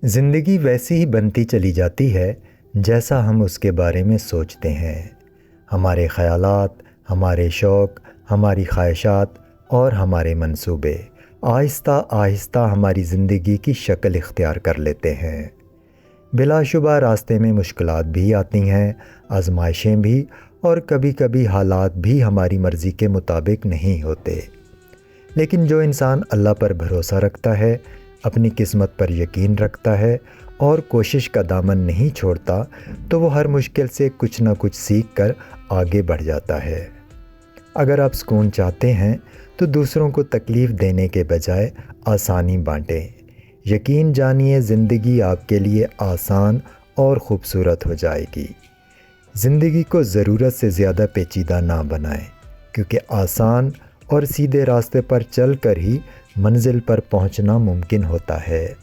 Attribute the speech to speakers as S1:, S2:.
S1: زندگی ویسی ہی بنتی چلی جاتی ہے جیسا ہم اس کے بارے میں سوچتے ہیں۔ ہمارے خیالات، ہمارے شوق، ہماری خواہشات اور ہمارے منصوبے آہستہ آہستہ ہماری زندگی کی شکل اختیار کر لیتے ہیں۔ بلا شبہ راستے میں مشکلات بھی آتی ہیں، آزمائشیں بھی، اور کبھی کبھی حالات بھی ہماری مرضی کے مطابق نہیں ہوتے۔ لیکن جو انسان اللہ پر بھروسہ رکھتا ہے، اپنی قسمت پر یقین رکھتا ہے اور کوشش کا دامن نہیں چھوڑتا، تو وہ ہر مشکل سے کچھ نہ کچھ سیکھ کر آگے بڑھ جاتا ہے۔ اگر آپ سکون چاہتے ہیں تو دوسروں کو تکلیف دینے کے بجائے آسانی بانٹیں۔ یقین جانیے زندگی آپ کے لیے آسان اور خوبصورت ہو جائے گی۔ زندگی کو ضرورت سے زیادہ پیچیدہ نہ بنائیں، کیونکہ آسان اور سیدھے راستے پر چل کر ہی منزل پر پہنچنا ممکن ہوتا ہے۔